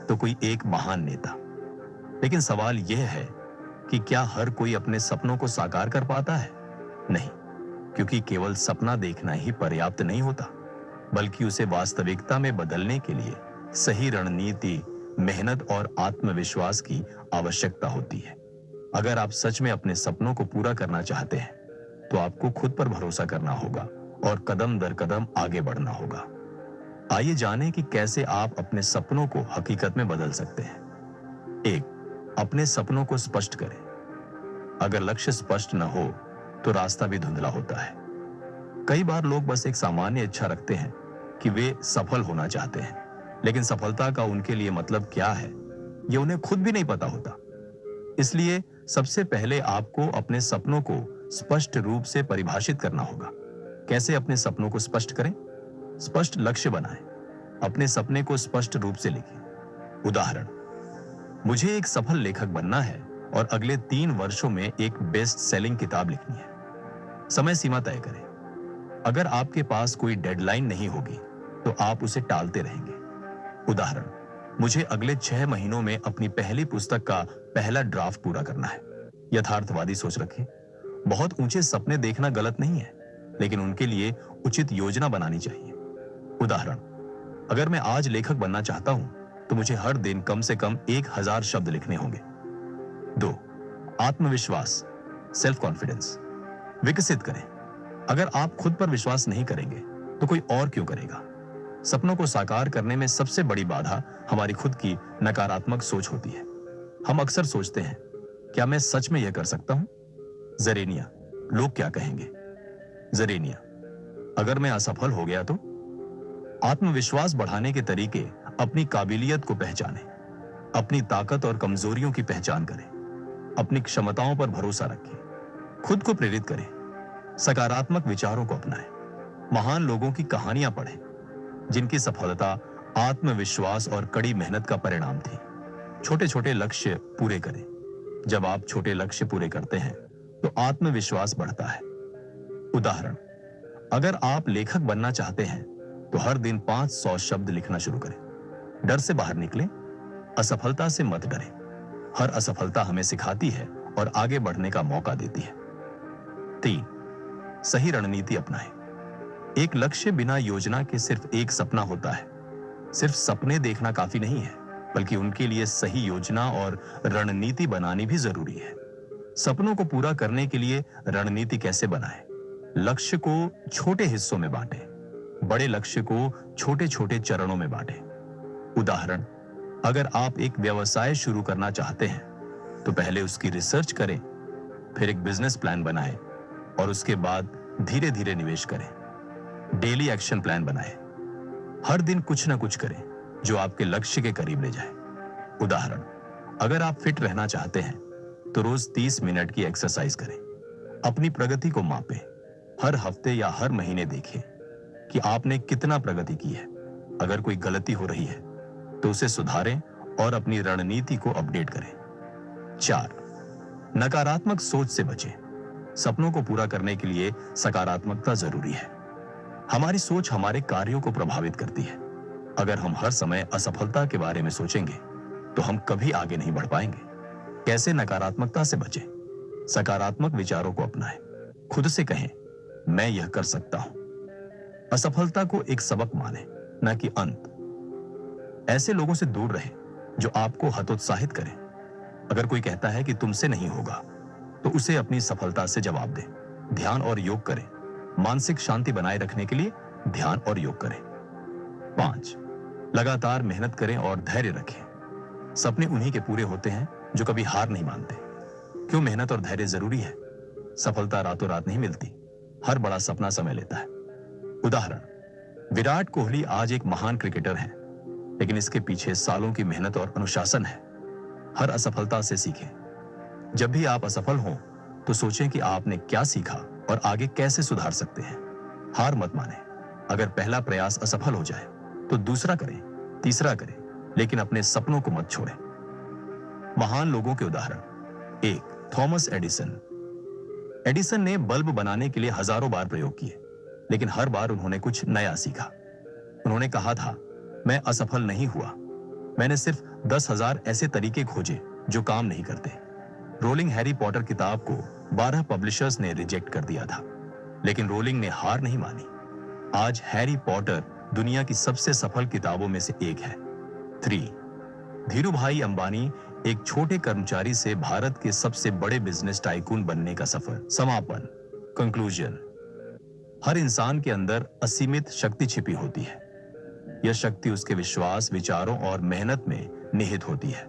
तो कोई एक महान नेता। लेकिन सवाल यह है कि क्या हर कोई अपने सपनों को साकार कर पाता है? नहीं, क्योंकि केवल सपना देखना ही पर्याप्त नहीं होता, बल्कि उसे वास्तविकता में बदलने के लिए सही रणनीति, मेहनत और आत्मविश्वास की आवश्यकता होती है। अगर आप सच में अपने सपनों को पूरा करना चाहते हैं तो आपको खुद पर भरोसा करना होगा और कदम दर कदम आगे बढ़ना होगा। आइए जानें कि कैसे आप अपने सपनों को हकीकत में बदल सकते हैं। 1. अपने सपनों को स्पष्ट करें। अगर लक्ष्य स्पष्ट न हो तो रास्ता भी धुंधला होता है। कई बार लोग बस एक सामान्य इच्छा रखते हैं कि वे सफल होना चाहते हैं, लेकिन सफलता का उनके लिए मतलब क्या है ये उन्हें खुद भी नहीं पता होता। इसलिए सबसे पहले आपको अपने सपनों को स्पष्ट रूप से परिभाषित करना होगा। कैसे अपने सपनों को स्पष्ट करें? स्पष्ट लक्ष्य बनाएं। अपने सपने को स्पष्ट रूप से लिखें। उदाहरण, मुझे एक सफल लेखक बनना है और अगले 3 वर्षों में एक बेस्ट सेलिंग किताब लिखनी है। समय सीमा तय करें। अगर आपके पास कोई डेडलाइन नहीं होगी तो आप उसे टालते रहेंगे। उदाहरण, मुझे अगले 6 महीनों में अपनी पहली पुस्तक का पहला ड्राफ्ट पूरा करना है। यथार्थवादी सोच रखें। बहुत ऊंचे सपने देखना गलत नहीं है, लेकिन उनके लिए उचित योजना बनानी चाहिए। उदाहरण, अगर मैं आज लेखक बनना चाहता हूं तो मुझे हर दिन कम से कम 1000 शब्द लिखने होंगे। 2. आत्मविश्वास, सेल्फ कॉन्फिडेंस विकसित करें। अगर आप खुद पर विश्वास नहीं करेंगे तो कोई और क्यों करेगा? सपनों को साकार करने में सबसे बड़ी बाधा हमारी खुद की नकारात्मक सोच होती है। हम अक्सर सोचते हैं, क्या मैं सच में यह कर सकता हूं? जरेनिया, लोग क्या कहेंगे? जरेनिया, अगर मैं असफल हो गया तो? आत्मविश्वास बढ़ाने के तरीके: अपनी काबिलियत को पहचानें, अपनी ताकत और कमजोरियों की पहचान करें, अपनी क्षमताओं पर भरोसा रखें, खुद को प्रेरित करें, सकारात्मक विचारों को अपनाएं, महान लोगों की कहानियां पढ़ें जिनकी सफलता आत्मविश्वास और कड़ी मेहनत का परिणाम थी। छोटे छोटे लक्ष्य पूरे करें। जब आप छोटे लक्ष्य पूरे करते हैं तो आत्मविश्वास बढ़ता है। उदाहरण: अगर आप लेखक बनना चाहते हैं तो हर दिन 500 शब्द लिखना शुरू करें। डर से बाहर निकलें, असफलता से मत डरें। हर असफलता हमें सिखाती है और आगे बढ़ने का मौका देती है। 3. सही रणनीति अपनाएं। एक लक्ष्य बिना योजना के सिर्फ एक सपना होता है। सिर्फ सपने देखना काफी नहीं है, बल्कि उनके लिए सही योजना और रणनीति बनानी भी जरूरी है। सपनों को पूरा करने के लिए रणनीति कैसे बनाएं? लक्ष्य को छोटे हिस्सों में बांटें। बड़े लक्ष्य को छोटे छोटे चरणों में बांटें। उदाहरण: अगर आप एक व्यवसाय शुरू करना चाहते हैं तो पहले उसकी रिसर्च करें, फिर एक बिजनेस प्लान बनाएं और उसके बाद धीरे धीरे निवेश करें। डेली एक्शन प्लान बनाएं। हर दिन कुछ ना कुछ करें जो आपके लक्ष्य के करीब ले जाए। उदाहरण: अगर आप फिट रहना चाहते हैं तो रोज 30 मिनट की एक्सरसाइज करें। अपनी प्रगति को मापें। हर हफ्ते या हर महीने देखें कि आपने कितना प्रगति की है। अगर कोई गलती हो रही है तो उसे सुधारें और अपनी रणनीति को अपडेट करें। 4. नकारात्मक सोच से बचें। सपनों को पूरा करने के लिए सकारात्मकता जरूरी है। हमारी सोच हमारे कार्यों को प्रभावित करती है। अगर हम हर समय असफलता के बारे में सोचेंगे तो हम कभी आगे नहीं बढ़ पाएंगे। कैसे नकारात्मकता से बचें? सकारात्मक विचारों को अपनाएं। खुद से कहें, मैं यह कर सकता हूं। असफलता को एक सबक माने, न कि अंत। ऐसे लोगों से दूर रहें जो आपको हतोत्साहित करें। अगर कोई कहता है कि तुमसे नहीं होगा तो उसे अपनी सफलता से जवाब दें। ध्यान और योग करें। मानसिक शांति बनाए रखने के लिए ध्यान और योग करें। 5. लगातार मेहनत करें और धैर्य रखें। सपने उन्हीं के पूरे होते हैं जो कभी हार नहीं मानते। क्यों मेहनत और धैर्य जरूरी है? सफलता रातों रात नहीं मिलती। हर बड़ा सपना समय लेता है। उदाहरण: विराट कोहली आज एक महान क्रिकेटर है, लेकिन इसके पीछे सालों की मेहनत और अनुशासन है। हर असफलता से सीखें। जब भी आप असफल हों तो सोचें कि आपने क्या सीखा और आगे कैसे सुधार सकते हैं। हार मत माने। अगर पहला प्रयास असफल हो जाए तो दूसरा करें, तीसरा करें, लेकिन अपने सपनों को मत छोड़ें। महान लोगों के उदाहरण: 1. Thomas Edison. एडिसन ने बल्ब बनाने के लिए हजारों बार प्रयोग किए, लेकिन हर बार उन्होंने कुछ नया सीखा। उन्होंने कहा था, मैं असफल नहीं हुआ, मैंने सिर्फ 10,000 ऐसे तरीके खोजे जो काम नहीं करते। रोलिंग हैरी पॉटर किताब को 12 पब्लिशर्स ने रिजेक्ट कर दिया था, लेकिन रोलिंग ने हार नहीं मानी। आज हैरी पॉटर दुनिया की सबसे सफल किताबों में से एक है। 3. धीरूभाई अंबानी एक छोटे कर्मचारी से भारत के सबसे बड़े बिजनेस टाइकून बनने का सफर। समापन, कंक्लूजन: हर इंसान के अंदर असीमित शक्ति छिपी होती है। यह शक्ति उसके विश्वास, विचारों और मेहनत में निहित होती है।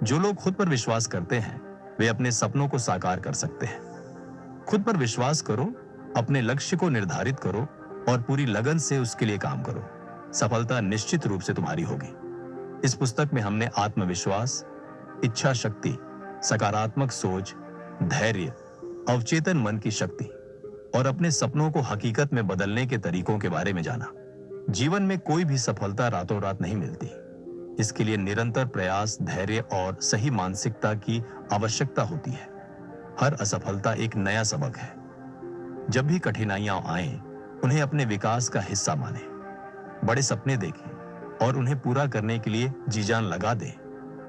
जो लोग खुद पर विश्वास करते हैं वे अपने सपनों को साकार कर सकते हैं। खुद पर विश्वास करो, अपने लक्ष्य को निर्धारित करो और पूरी लगन से उसके लिए काम करो। सफलता निश्चित रूप से तुम्हारी होगी। इस पुस्तक में हमने आत्मविश्वास, इच्छा शक्ति, सकारात्मक सोच, धैर्य, अवचेतन मन की शक्ति और अपने सपनों को हकीकत में बदलने के तरीकों के बारे में जाना। जीवन में कोई भी सफलता रातों रात नहीं मिलती। इसके लिए निरंतर प्रयास, धैर्य और सही मानसिकता की आवश्यकता होती है। हर असफलता एक नया सबक है। जब भी कठिनाइयां आएं, उन्हें अपने विकास का हिस्सा माने। बड़े सपने देखें और उन्हें पूरा करने के लिए जी जान लगा दें।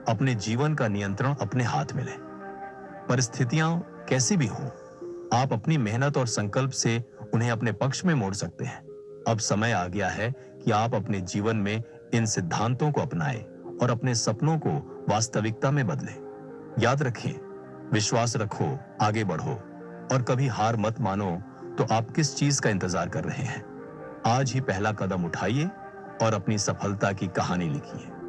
अपने जीवन का नियंत्रण अपने हाथ में लें। परिस्थितियां कैसी भी हों, आप अपनी मेहनत और संकल्प से उन्हें अपने पक्ष में मोड़ सकते हैं। अब समय आ गया है कि आप अपने जीवन में इन सिद्धांतों को अपनाएं और अपने सपनों को वास्तविकता में बदलें। याद रखें, विश्वास रखो, आगे बढ़ो और कभी हार मत मानो। तो आप किस चीज का इंतजार कर रहे हैं? आज ही पहला कदम उठाइए और अपनी सफलता की कहानी लिखिए।